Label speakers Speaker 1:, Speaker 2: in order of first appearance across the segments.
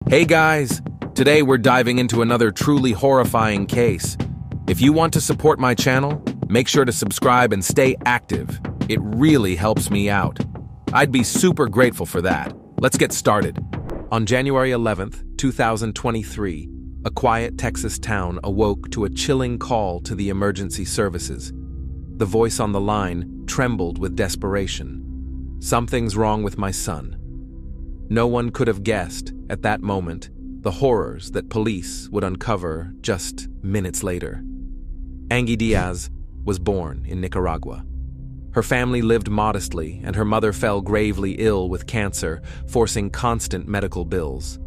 Speaker 1: Hey guys! Today we're diving into another truly horrifying case. If you want to support my channel, make sure to subscribe and stay active. It really helps me out. I'd be super grateful for that. Let's get started. On January 11th, 2023, a quiet Texas town awoke to a chilling call to the emergency services. The voice on the line trembled with desperation. "Something's wrong with my son." No one could have guessed, at that moment, the horrors that police would uncover just minutes later. Angie Diaz was born in Nicaragua. Her family lived modestly, and her mother fell gravely ill with cancer, forcing constant medical bills.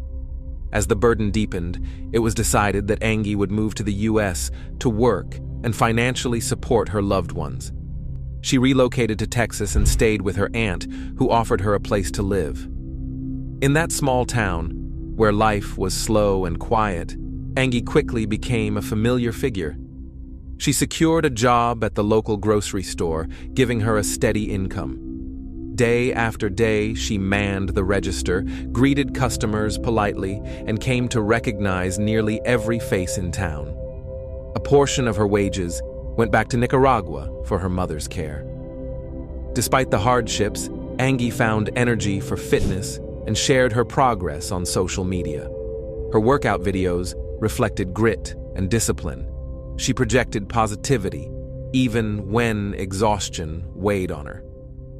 Speaker 1: As the burden deepened, it was decided that Angie would move to the U.S. to work and financially support her loved ones. She relocated to Texas and stayed with her aunt, who offered her a place to live. In that small town, where life was slow and quiet, Angie quickly became a familiar figure. She secured a job at the local grocery store, giving her a steady income. Day after day, she manned the register, greeted customers politely, and came to recognize nearly every face in town. A portion of her wages went back to Nicaragua for her mother's care. Despite the hardships, Angie found energy for fitness and shared her progress on social media. Her workout videos reflected grit and discipline. She projected positivity, even when exhaustion weighed on her.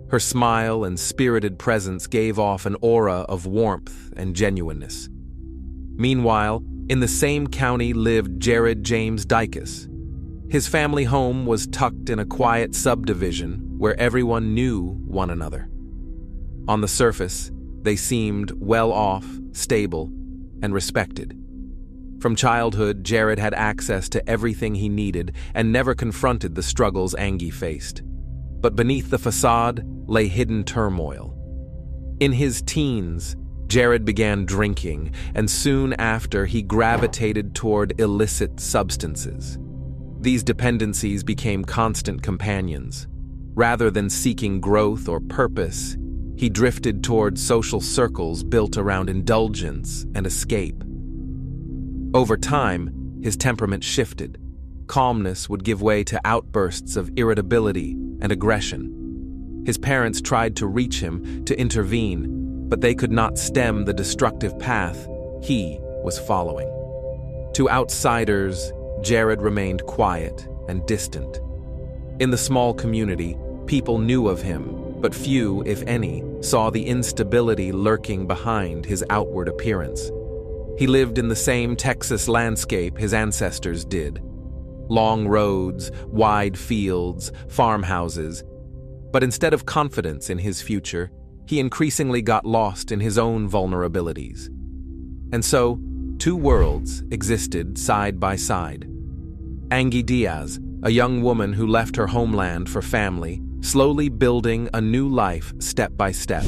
Speaker 1: Her smile and spirited presence gave off an aura of warmth and genuineness. Meanwhile, in the same county lived Jared James Dicus. His family home was tucked in a quiet subdivision where everyone knew one another. On the surface, they seemed well off, stable, and respected. From childhood, Jared had access to everything he needed and never confronted the struggles Angie faced. But beneath the facade lay hidden turmoil. In his teens, Jared began drinking, and soon after he gravitated toward illicit substances. These dependencies became constant companions. Rather than seeking growth or purpose, he drifted toward social circles built around indulgence and escape. Over time, his temperament shifted. Calmness would give way to outbursts of irritability and aggression. His parents tried to reach him to intervene, but they could not stem the destructive path he was following. To outsiders, Jared remained quiet and distant. In the small community, people knew of him, but few, if any, saw the instability lurking behind his outward appearance. He lived in the same Texas landscape his ancestors did. Long roads, wide fields, farmhouses. But instead of confidence in his future, he increasingly got lost in his own vulnerabilities. And so, two worlds existed side by side. Angie Diaz, a young woman who left her homeland for family, slowly building a new life step by step.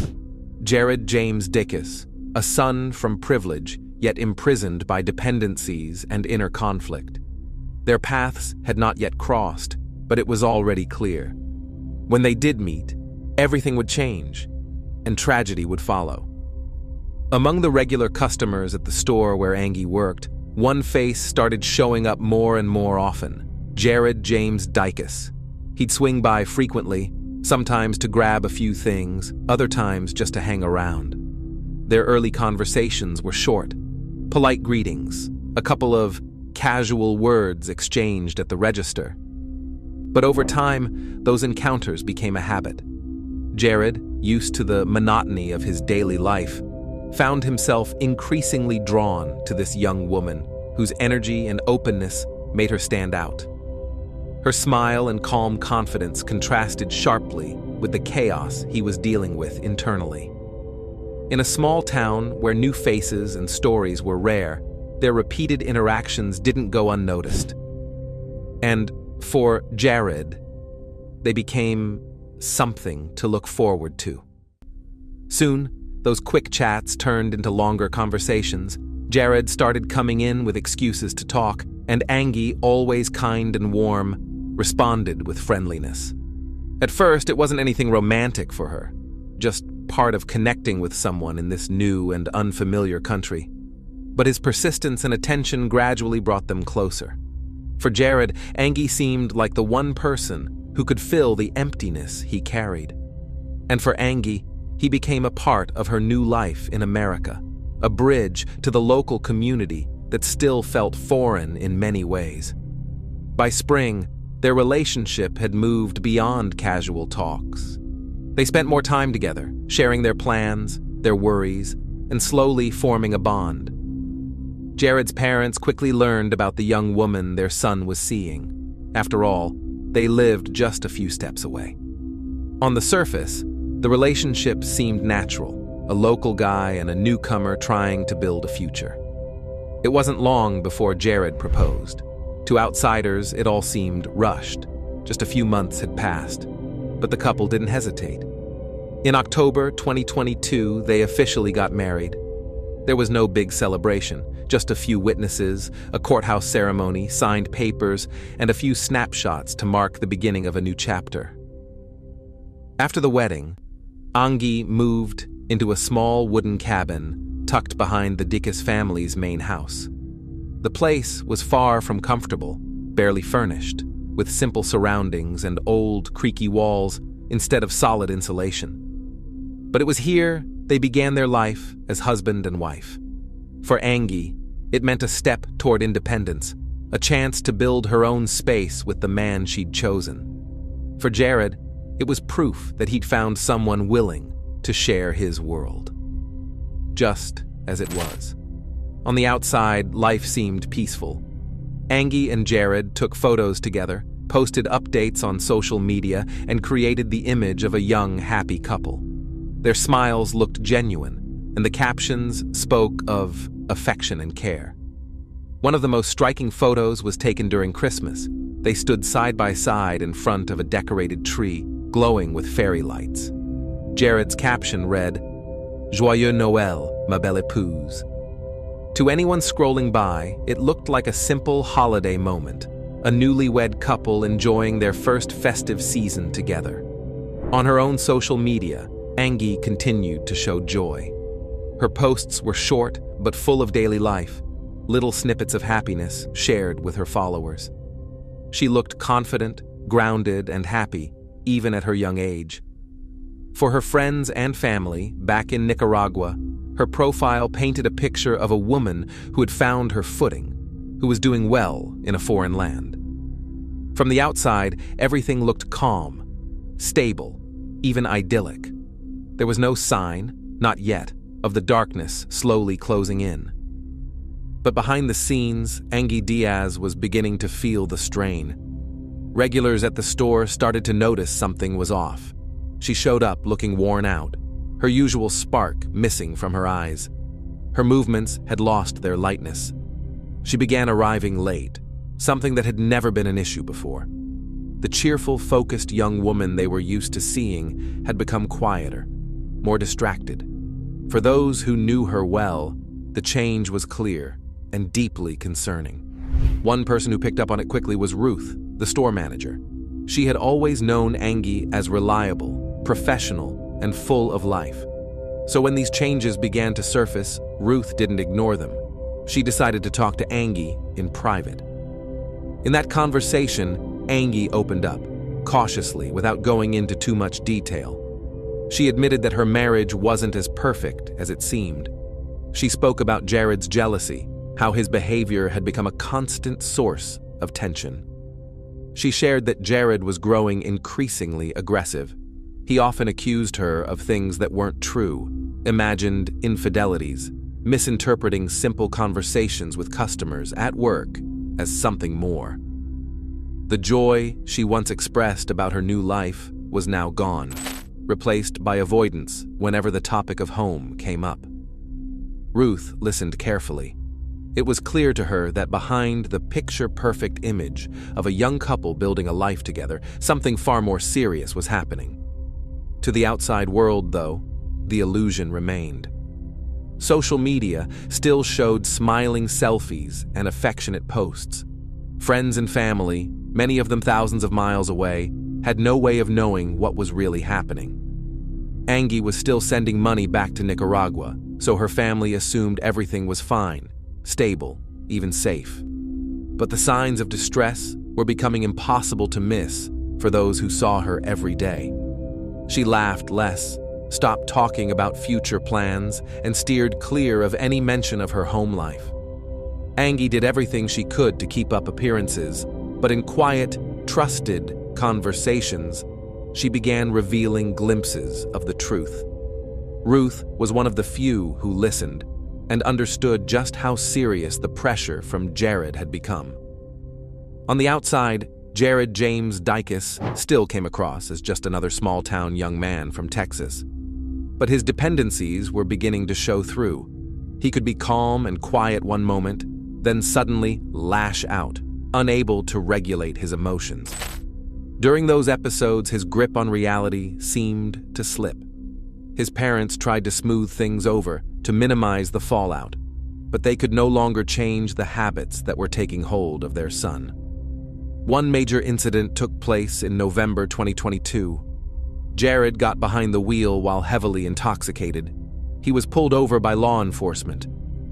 Speaker 1: Jared James Dicus, a son from privilege, yet imprisoned by dependencies and inner conflict. Their paths had not yet crossed, but it was already clear. When they did meet, everything would change, and tragedy would follow. Among the regular customers at the store where Angie worked, one face started showing up more and more often: Jared James Dicus. He'd swing by frequently, sometimes to grab a few things, other times just to hang around. Their early conversations were short. Polite greetings, a couple of casual words exchanged at the register. But over time, those encounters became a habit. Jared, used to the monotony of his daily life, found himself increasingly drawn to this young woman whose energy and openness made her stand out. Her smile and calm confidence contrasted sharply with the chaos he was dealing with internally. In a small town where new faces and stories were rare, their repeated interactions didn't go unnoticed. And for Jared, they became something to look forward to. Soon, those quick chats turned into longer conversations. Jared started coming in with excuses to talk, and Angie, always kind and warm, responded with friendliness. At first, it wasn't anything romantic for her, just part of connecting with someone in this new and unfamiliar country. But his persistence and attention gradually brought them closer. For Jared, Angie seemed like the one person who could fill the emptiness he carried. And for Angie, he became a part of her new life in America, a bridge to the local community that still felt foreign in many ways. By spring, their relationship had moved beyond casual talks. They spent more time together, sharing their plans, their worries, and slowly forming a bond. Jared's parents quickly learned about the young woman their son was seeing. After all, they lived just a few steps away. On the surface, the relationship seemed natural, a local guy and a newcomer trying to build a future. It wasn't long before Jared proposed. To outsiders, it all seemed rushed. Just a few months had passed, but the couple didn't hesitate. In October 2022, they officially got married. There was no big celebration, just a few witnesses, a courthouse ceremony, signed papers, and a few snapshots to mark the beginning of a new chapter. After the wedding, Angie moved into a small wooden cabin tucked behind the Dickus family's main house. The place was far from comfortable, barely furnished, with simple surroundings and old, creaky walls instead of solid insulation. But it was here they began their life as husband and wife. For Angie, it meant a step toward independence, a chance to build her own space with the man she'd chosen. For Jared, it was proof that he'd found someone willing to share his world. Just as it was. On the outside, life seemed peaceful. Angie and Jared took photos together, posted updates on social media, and created the image of a young, happy couple. Their smiles looked genuine, and the captions spoke of affection and care. One of the most striking photos was taken during Christmas. They stood side by side in front of a decorated tree, glowing with fairy lights. Jared's caption read, "Joyeux Noël, ma belle épouse." To anyone scrolling by, it looked like a simple holiday moment, a newlywed couple enjoying their first festive season together. On her own social media, Angie continued to show joy. Her posts were short but full of daily life, little snippets of happiness shared with her followers. She looked confident, grounded, and happy, even at her young age. For her friends and family back in Nicaragua, her profile painted a picture of a woman who had found her footing, who was doing well in a foreign land. From the outside, everything looked calm, stable, even idyllic. There was no sign, not yet, of the darkness slowly closing in. But behind the scenes, Angie Diaz was beginning to feel the strain. Regulars at the store started to notice something was off. She showed up looking worn out, her usual spark missing from her eyes. Her movements had lost their lightness. She began arriving late, something that had never been an issue before. The cheerful, focused young woman they were used to seeing had become quieter, more distracted. For those who knew her well, the change was clear and deeply concerning. One person who picked up on it quickly was Ruth, the store manager. She had always known Angie as reliable, professional, and full of life. So when these changes began to surface, Ruth didn't ignore them. She decided to talk to Angie in private. In that conversation, Angie opened up, cautiously, without going into too much detail. She admitted that her marriage wasn't as perfect as it seemed. She spoke about Jared's jealousy, how his behavior had become a constant source of tension. She shared that Jared was growing increasingly aggressive. He often accused her of things that weren't true, imagined infidelities, misinterpreting simple conversations with customers at work as something more. The joy she once expressed about her new life was now gone, replaced by avoidance whenever the topic of home came up. Ruth listened carefully. It was clear to her that behind the picture-perfect image of a young couple building a life together, something far more serious was happening. To the outside world, though, the illusion remained. Social media still showed smiling selfies and affectionate posts. Friends and family, many of them thousands of miles away, had no way of knowing what was really happening. Angie was still sending money back to Nicaragua, so her family assumed everything was fine, stable, even safe. But the signs of distress were becoming impossible to miss for those who saw her every day. She laughed less, stopped talking about future plans, and steered clear of any mention of her home life. Angie did everything she could to keep up appearances, but in quiet, trusted conversations, she began revealing glimpses of the truth. Ruth was one of the few who listened and understood just how serious the pressure from Jared had become. On the outside, Jared James Dicus still came across as just another small-town young man from Texas. But his dependencies were beginning to show through. He could be calm and quiet one moment, then suddenly lash out, unable to regulate his emotions. During those episodes, his grip on reality seemed to slip. His parents tried to smooth things over, to minimize the fallout, but they could no longer change the habits that were taking hold of their son. One major incident took place in November 2022. Jared got behind the wheel while heavily intoxicated. He was pulled over by law enforcement.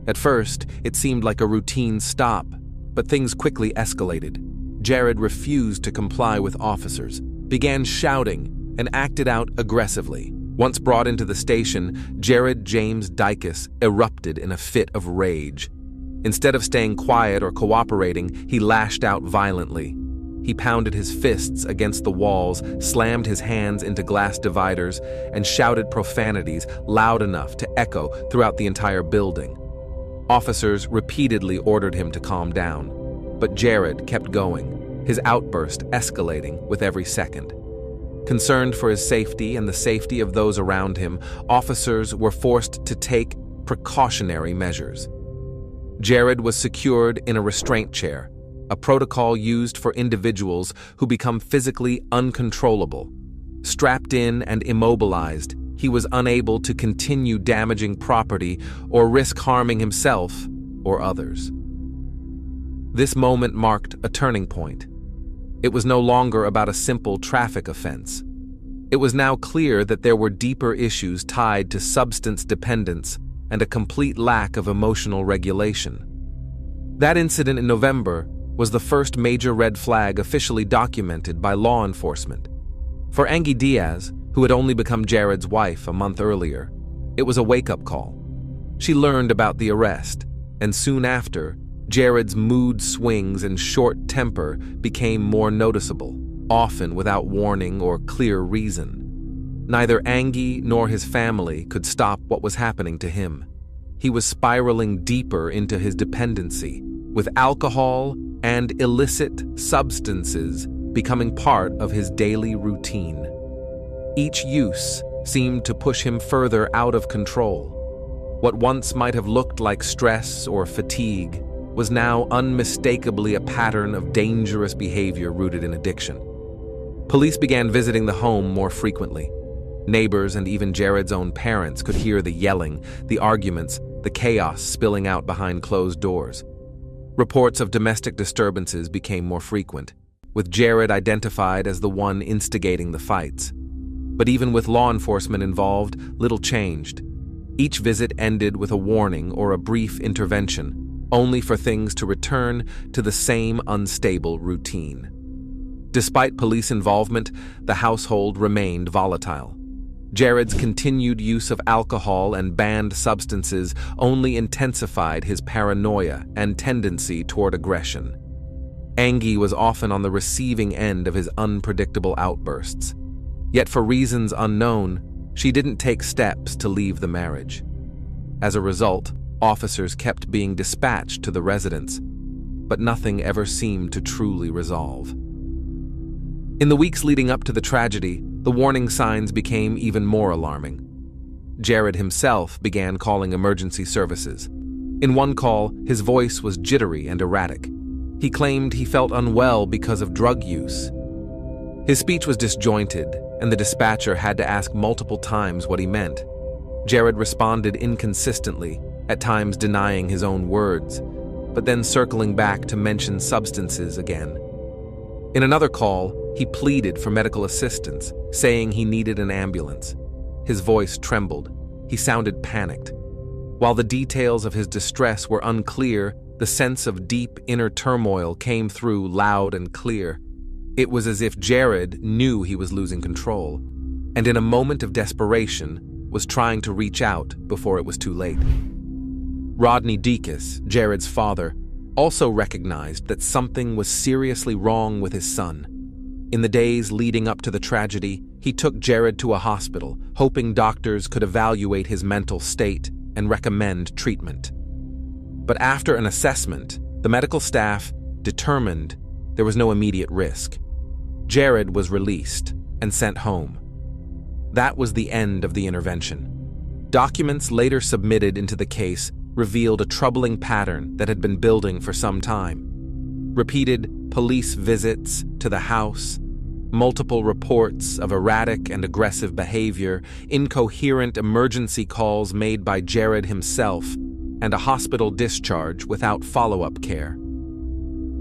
Speaker 1: At first, it seemed like a routine stop, but things quickly escalated. Jared refused to comply with officers, began shouting, and acted out aggressively. Once brought into the station, Jared James Dicus erupted in a fit of rage. Instead of staying quiet or cooperating, he lashed out violently. He pounded his fists against the walls, slammed his hands into glass dividers, and shouted profanities loud enough to echo throughout the entire building. Officers repeatedly ordered him to calm down, but Jared kept going, his outburst escalating with every second. Concerned for his safety and the safety of those around him, officers were forced to take precautionary measures. Jared was secured in a restraint chair, a protocol used for individuals who become physically uncontrollable. Strapped in and immobilized, he was unable to continue damaging property or risk harming himself or others. This moment marked a turning point. It was no longer about a simple traffic offense. It was now clear that there were deeper issues tied to substance dependence and a complete lack of emotional regulation. That incident in November was the first major red flag officially documented by law enforcement. For Angie Diaz, who had only become Jared's wife a month earlier, it was a wake-up call. She learned about the arrest, and soon after, Jared's mood swings and short temper became more noticeable, often without warning or clear reason. Neither Angie nor his family could stop what was happening to him. He was spiraling deeper into his dependency, with alcohol and illicit substances becoming part of his daily routine. Each use seemed to push him further out of control. What once might have looked like stress or fatigue was now unmistakably a pattern of dangerous behavior rooted in addiction. Police began visiting the home more frequently. Neighbors and even Jared's own parents could hear the yelling, the arguments, the chaos spilling out behind closed doors. Reports of domestic disturbances became more frequent, with Jared identified as the one instigating the fights. But even with law enforcement involved, little changed. Each visit ended with a warning or a brief intervention, only for things to return to the same unstable routine. Despite police involvement, the household remained volatile. Jared's continued use of alcohol and banned substances only intensified his paranoia and tendency toward aggression. Angie was often on the receiving end of his unpredictable outbursts. Yet for reasons unknown, she didn't take steps to leave the marriage. As a result, officers kept being dispatched to the residence, but nothing ever seemed to truly resolve. In the weeks leading up to the tragedy, the warning signs became even more alarming. Jared himself began calling emergency services. In one call, his voice was jittery and erratic. He claimed he felt unwell because of drug use. His speech was disjointed, and the dispatcher had to ask multiple times what he meant. Jared responded inconsistently, at times denying his own words, but then circling back to mention substances again. In another call, he pleaded for medical assistance, saying he needed an ambulance. His voice trembled. He sounded panicked. While the details of his distress were unclear, the sense of deep inner turmoil came through loud and clear. It was as if Jared knew he was losing control, and in a moment of desperation, was trying to reach out before it was too late. Rodney Dekas, Jared's father, also recognized that something was seriously wrong with his son. In the days leading up to the tragedy, he took Jared to a hospital, hoping doctors could evaluate his mental state and recommend treatment. But after an assessment, the medical staff determined there was no immediate risk. Jared was released and sent home. That was the end of the intervention. Documents later submitted into the case revealed a troubling pattern that had been building for some time. Repeated police visits to the house, multiple reports of erratic and aggressive behavior, incoherent emergency calls made by Jared himself, and a hospital discharge without follow-up care.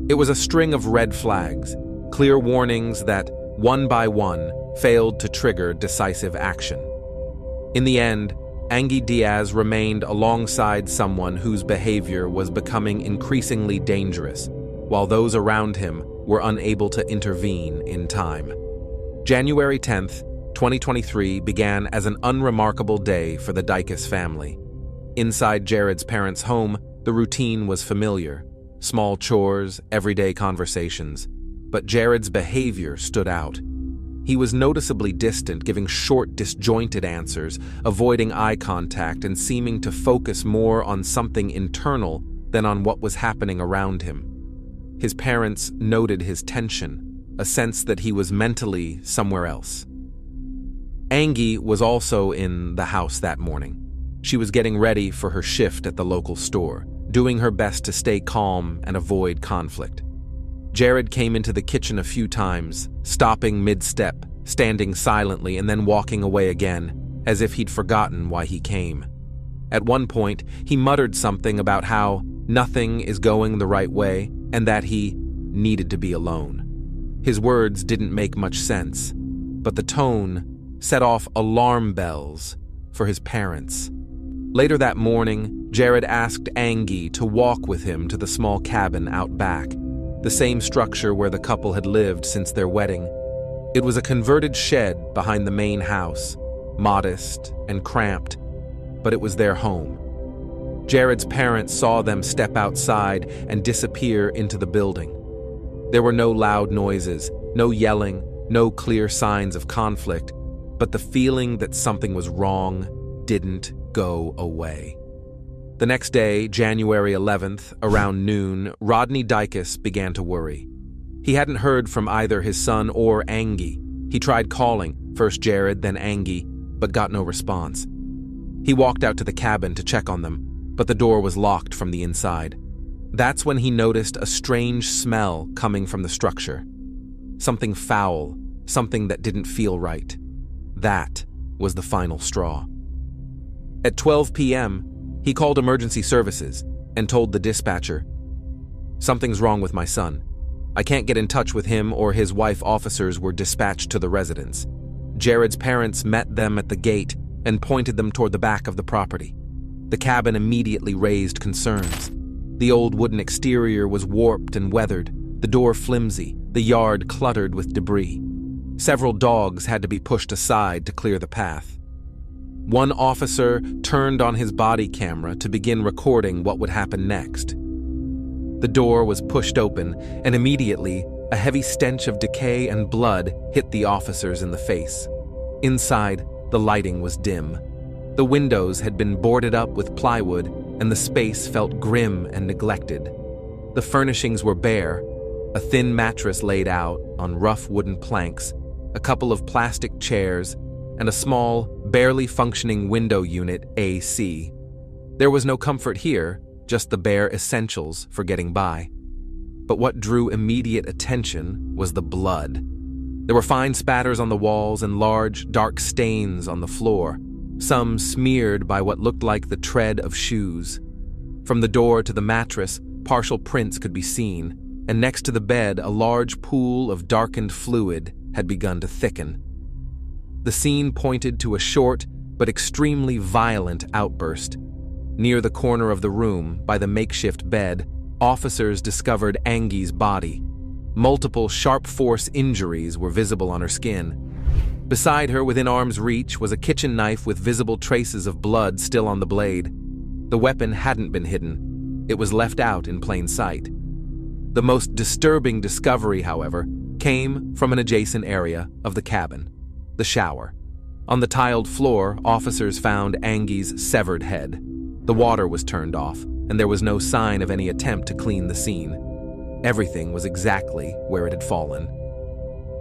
Speaker 1: It was a string of red flags, clear warnings that, one by one, failed to trigger decisive action. In the end, Angie Diaz remained alongside someone whose behavior was becoming increasingly dangerous, while those around him were unable to intervene in time. January 10th, 2023 began as an unremarkable day for the Dekas family. Inside Jared's parents' home, the routine was familiar. Small chores, everyday conversations. But Jared's behavior stood out. He was noticeably distant, giving short, disjointed answers, avoiding eye contact and seeming to focus more on something internal than on what was happening around him. His parents noted his tension, a sense that he was mentally somewhere else. Angie was also in the house that morning. She was getting ready for her shift at the local store, doing her best to stay calm and avoid conflict. Jared came into the kitchen a few times, stopping mid-step, standing silently, and then walking away again, as if he'd forgotten why he came. At one point, he muttered something about how nothing is going the right way and that he needed to be alone. His words didn't make much sense, but the tone set off alarm bells for his parents. Later that morning, Jared asked Angie to walk with him to the small cabin out back, the same structure where the couple had lived since their wedding. It was a converted shed behind the main house, modest and cramped, but it was their home. Jared's parents saw them step outside and disappear into the building. There were no loud noises, no yelling, no clear signs of conflict, but the feeling that something was wrong didn't go away. The next day, January 11th, around noon, Rodney Dekas began to worry. He hadn't heard from either his son or Angie. He tried calling, first Jared, then Angie, but got no response. He walked out to the cabin to check on them, but the door was locked from the inside. That's when he noticed a strange smell coming from the structure. Something foul, something that didn't feel right. That was the final straw. At 12 p.m., he called emergency services and told the dispatcher, "Something's wrong with my son. I can't get in touch with him or his wife." Officers were dispatched to the residence. Jared's parents met them at the gate and pointed them toward the back of the property. The cabin immediately raised concerns. The old wooden exterior was warped and weathered, the door flimsy, the yard cluttered with debris. Several dogs had to be pushed aside to clear the path. One officer turned on his body camera to begin recording what would happen next. The door was pushed open, and immediately, a heavy stench of decay and blood hit the officers in the face. Inside, the lighting was dim. The windows had been boarded up with plywood, and the space felt grim and neglected. The furnishings were bare, a thin mattress laid out on rough wooden planks, a couple of plastic chairs, and a small, barely functioning window unit AC. There was no comfort here, just the bare essentials for getting by. But what drew immediate attention was the blood. There were fine spatters on the walls and large, dark stains on the floor, some smeared by what looked like the tread of shoes. From the door to the mattress, partial prints could be seen, and next to the bed, a large pool of darkened fluid had begun to thicken. The scene pointed to a short but extremely violent outburst. Near the corner of the room, by the makeshift bed, officers discovered Angie's body. Multiple sharp force injuries were visible on her skin. Beside her, within arm's reach, was a kitchen knife with visible traces of blood still on the blade. The weapon hadn't been hidden. It was left out in plain sight. The most disturbing discovery, however, came from an adjacent area of the cabin, the shower. On the tiled floor, officers found Angie's severed head. The water was turned off, and there was no sign of any attempt to clean the scene. Everything was exactly where it had fallen.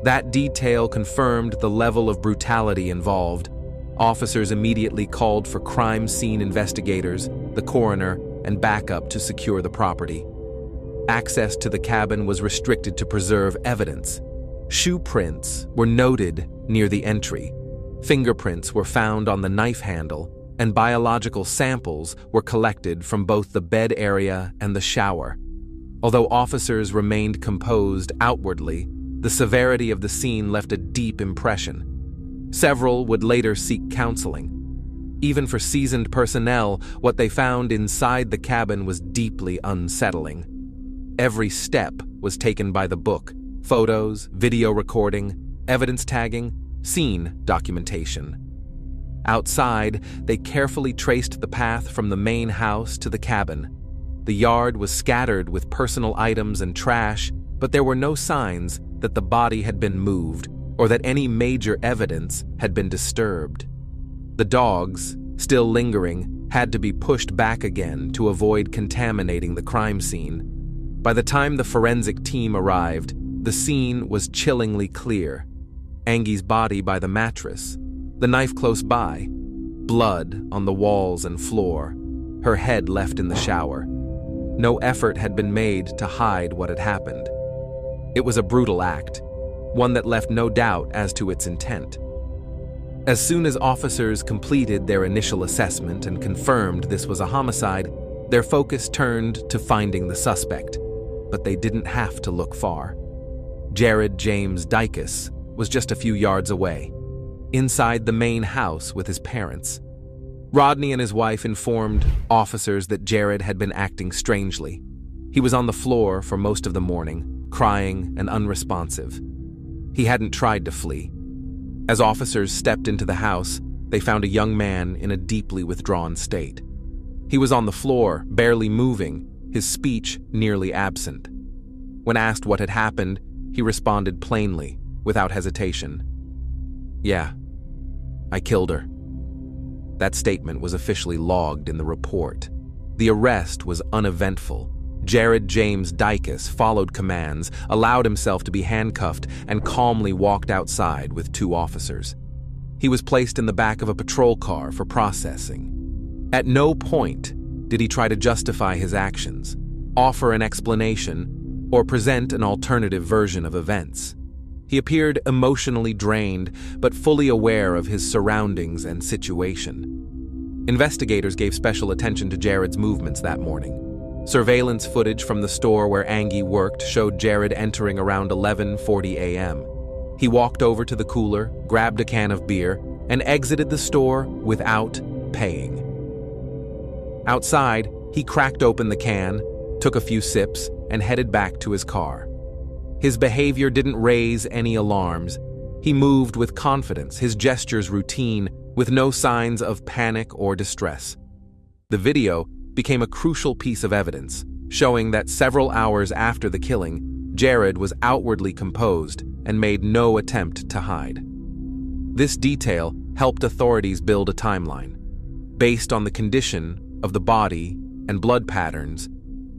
Speaker 1: That detail confirmed the level of brutality involved. Officers immediately called for crime scene investigators, the coroner, and backup to secure the property. Access to the cabin was restricted to preserve evidence. Shoe prints were noted near the entry. Fingerprints were found on the knife handle, and biological samples were collected from both the bed area and the shower. Although officers remained composed outwardly, the severity of the scene left a deep impression. Several would later seek counseling. Even for seasoned personnel, what they found inside the cabin was deeply unsettling. Every step was taken by the book: photos, video recording, evidence tagging, scene documentation. Outside, they carefully traced the path from the main house to the cabin. The yard was scattered with personal items and trash, but there were no signs that the body had been moved or that any major evidence had been disturbed. The dogs, still lingering, had to be pushed back again to avoid contaminating the crime scene. By the time the forensic team arrived, the scene was chillingly clear. Angie's body by the mattress, the knife close by, blood on the walls and floor, her head left in the shower. No effort had been made to hide what had happened. It was a brutal act, one that left no doubt as to its intent. As soon as officers completed their initial assessment and confirmed this was a homicide, their focus turned to finding the suspect. But they didn't have to look far. Jared James Dicus was just a few yards away, inside the main house with his parents. Rodney and his wife informed officers that Jared had been acting strangely. He was on the floor for most of the morning, crying and unresponsive. He hadn't tried to flee. As officers stepped into the house, they found a young man in a deeply withdrawn state. He was on the floor, barely moving, his speech nearly absent. When asked what had happened, he responded plainly, without hesitation. "Yeah, I killed her." That statement was officially logged in the report. The arrest was uneventful. Jared James Dicus followed commands, allowed himself to be handcuffed, and calmly walked outside with 2 officers. He was placed in the back of a patrol car for processing. At no point did he try to justify his actions, offer an explanation, or present an alternative version of events. He appeared emotionally drained, but fully aware of his surroundings and situation. Investigators gave special attention to Jared's movements that morning. Surveillance footage from the store where Angie worked showed Jared entering around 11:40 a.m. He walked over to the cooler, grabbed a can of beer, and exited the store without paying. Outside, he cracked open the can, took a few sips, and headed back to his car. His behavior didn't raise any alarms. He moved with confidence, his gestures routine, with no signs of panic or distress. The video became a crucial piece of evidence, showing that several hours after the killing, Jared was outwardly composed and made no attempt to hide. This detail helped authorities build a timeline. Based on the condition of the body and blood patterns,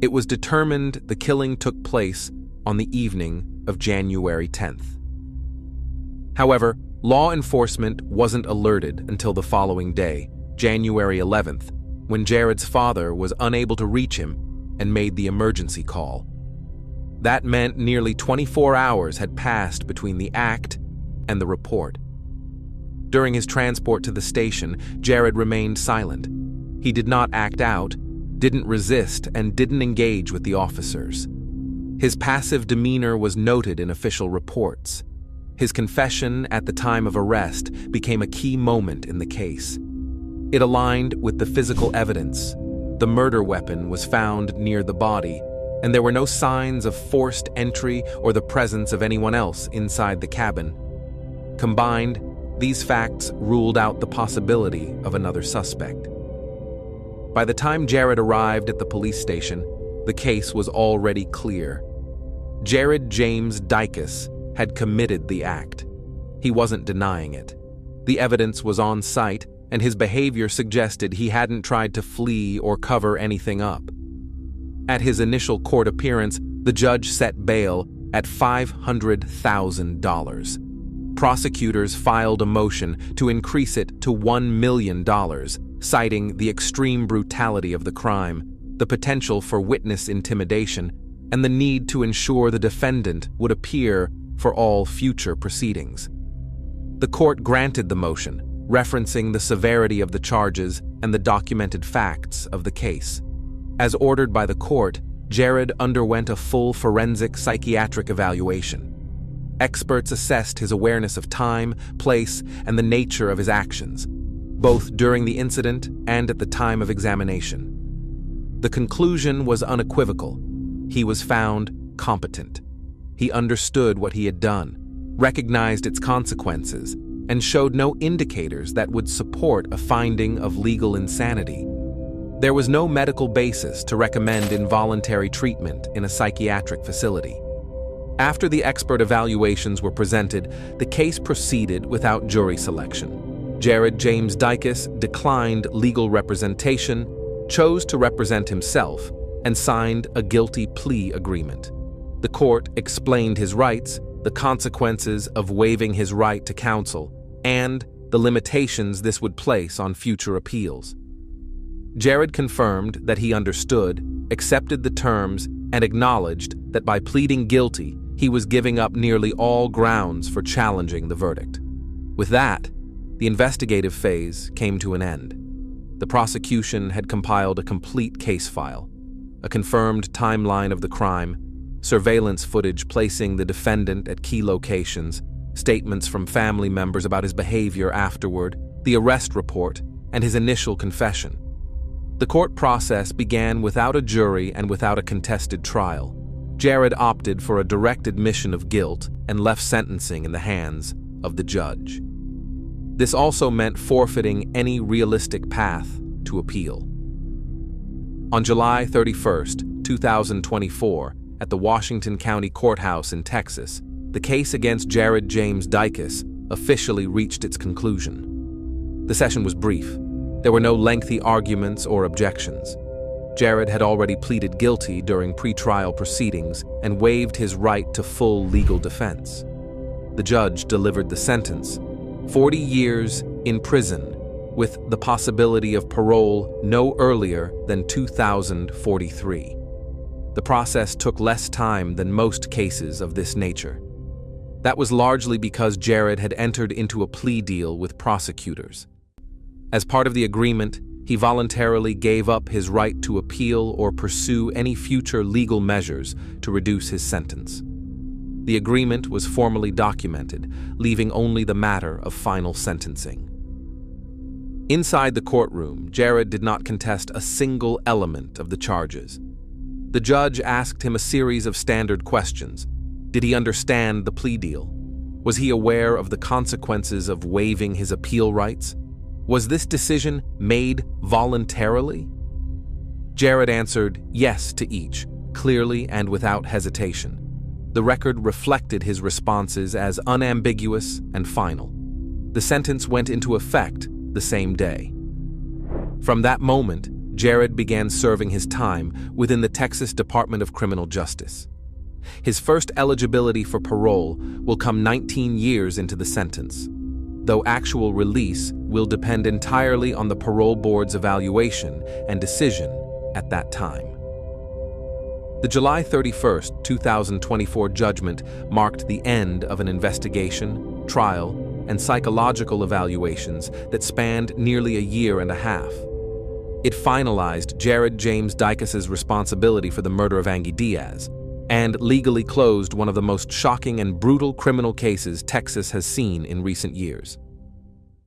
Speaker 1: it was determined the killing took place on the evening of January 10th. However, law enforcement wasn't alerted until the following day, January 11th, when Jared's father was unable to reach him and made the emergency call. That meant nearly 24 hours had passed between the act and the report. During his transport to the station, Jared remained silent. He did not act out, didn't resist, and didn't engage with the officers. His passive demeanor was noted in official reports. His confession at the time of arrest became a key moment in the case. It aligned with the physical evidence, The murder weapon was found near the body, and there were no signs of forced entry or the presence of anyone else inside the cabin. Combined, these facts ruled out the possibility of another suspect. By the time Jared arrived at the police station, the case was already clear. Jared James Dicus had committed the act. He wasn't denying it. The evidence was on site, and his behavior suggested he hadn't tried to flee or cover anything up. At his initial court appearance, the judge set bail at $500,000. Prosecutors filed a motion to increase it to $1 million, citing the extreme brutality of the crime, the potential for witness intimidation, and the need to ensure the defendant would appear for all future proceedings. The court granted the motion, referencing the severity of the charges and the documented facts of the case. As ordered by the court, Jared underwent a full forensic psychiatric evaluation. Experts assessed his awareness of time, place, and the nature of his actions, both during the incident and at the time of examination. The conclusion was unequivocal. He was found competent. He understood what he had done, recognized its consequences, and showed no indicators that would support a finding of legal insanity. There was no medical basis to recommend involuntary treatment in a psychiatric facility. After the expert evaluations were presented, the case proceeded without jury selection. Jared James Dicus declined legal representation, chose to represent himself, and signed a guilty plea agreement. The court explained his rights, the consequences of waiving his right to counsel, and the limitations this would place on future appeals. Jared confirmed that he understood, accepted the terms, and acknowledged that by pleading guilty, he was giving up nearly all grounds for challenging the verdict. With that, the investigative phase came to an end. The prosecution had compiled a complete case file, a confirmed timeline of the crime, surveillance footage placing the defendant at key locations, statements from family members about his behavior afterward, the arrest report, and his initial confession. The court process began without a jury and without a contested trial. Jared opted for a direct admission of guilt and left sentencing in the hands of the judge. This also meant forfeiting any realistic path to appeal. On July 31, 2024, at the Washington County Courthouse in Texas, the case against Jared James Dicus officially reached its conclusion. The session was brief. There were no lengthy arguments or objections. Jared had already pleaded guilty during pretrial proceedings and waived his right to full legal defense. The judge delivered the sentence, 40 years in prison, with the possibility of parole no earlier than 2043. The process took less time than most cases of this nature. That was largely because Jared had entered into a plea deal with prosecutors. As part of the agreement, he voluntarily gave up his right to appeal or pursue any future legal measures to reduce his sentence. The agreement was formally documented, leaving only the matter of final sentencing. Inside the courtroom, Jared did not contest a single element of the charges. The judge asked him a series of standard questions. Did he understand the plea deal? Was he aware of the consequences of waiving his appeal rights? Was this decision made voluntarily? Jared answered yes to each, clearly and without hesitation. The record reflected his responses as unambiguous and final. The sentence went into effect the same day. From that moment, Jared began serving his time within the Texas Department of Criminal Justice. His first eligibility for parole will come 19 years into the sentence, though actual release will depend entirely on the parole board's evaluation and decision at that time. The July 31, 2024 judgment marked the end of an investigation, trial, and psychological evaluations that spanned nearly a year and a half. It finalized Jared James Dicus's responsibility for the murder of Angie Diaz and legally closed one of the most shocking and brutal criminal cases Texas has seen in recent years.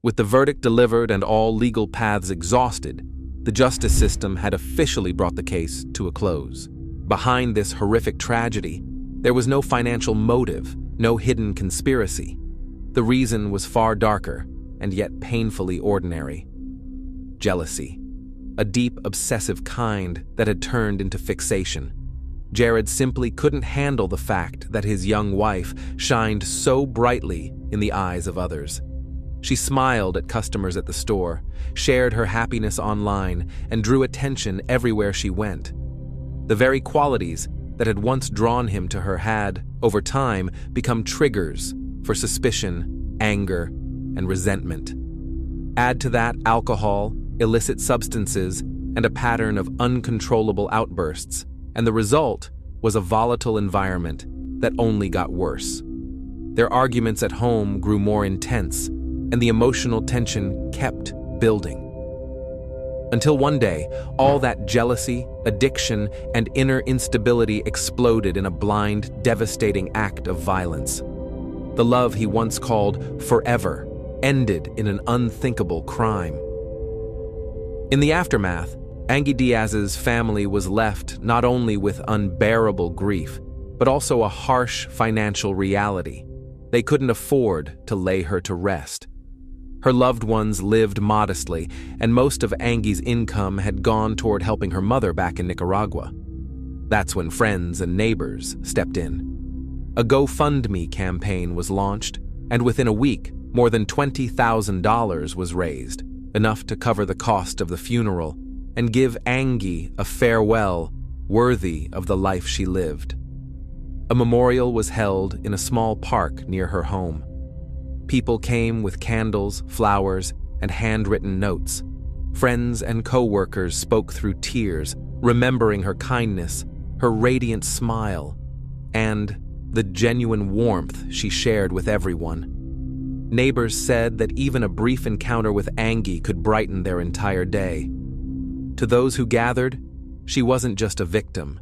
Speaker 1: With the verdict delivered and all legal paths exhausted, The justice system had officially brought the case to a close. Behind this horrific tragedy, there was no financial motive, no hidden conspiracy. The reason was far darker, and yet painfully ordinary. Jealousy. A deep, obsessive kind that had turned into fixation. Jared simply couldn't handle the fact that his young wife shined so brightly in the eyes of others. She smiled at customers at the store, shared her happiness online, and drew attention everywhere she went. The very qualities that had once drawn him to her had, over time, become triggers for suspicion, anger, and resentment. Add to that alcohol, illicit substances, and a pattern of uncontrollable outbursts, and the result was a volatile environment that only got worse. Their arguments at home grew more intense, and the emotional tension kept building. Until one day, all that jealousy, addiction, and inner instability exploded in a blind, devastating act of violence. The love he once called forever ended in an unthinkable crime. In the aftermath, Angie Diaz's family was left not only with unbearable grief, but also a harsh financial reality. They couldn't afford to lay her to rest. Her loved ones lived modestly, and most of Angie's income had gone toward helping her mother back in Nicaragua. That's when friends and neighbors stepped in. A GoFundMe campaign was launched, and within a week, more than $20,000 was raised, enough to cover the cost of the funeral and give Angie a farewell worthy of the life she lived. A memorial was held in a small park near her home. People came with candles, flowers, and handwritten notes. Friends and co-workers spoke through tears, remembering her kindness, her radiant smile, and the genuine warmth she shared with everyone. Neighbors said that even a brief encounter with Angie could brighten their entire day. To those who gathered, she wasn't just a victim.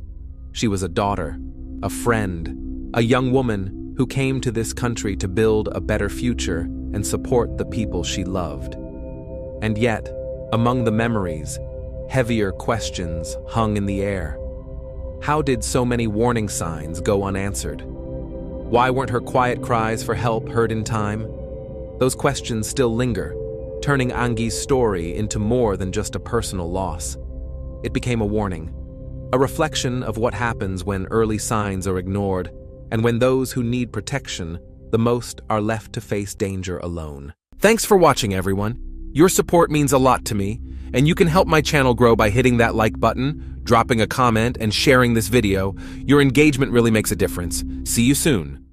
Speaker 1: She was a daughter, a friend, a young woman who came to this country to build a better future and support the people she loved. And yet, among the memories, heavier questions hung in the air. How did so many warning signs go unanswered? Why weren't her quiet cries for help heard in time? Those questions still linger, turning Angie's story into more than just a personal loss. It became a warning, a reflection of what happens when early signs are ignored, and when those who need protection the most are left to face danger alone. Thanks for watching, everyone. Your support means a lot to me, and you can help my channel grow by hitting that like button, dropping a comment, and sharing this video. Your engagement really makes a difference. See you soon.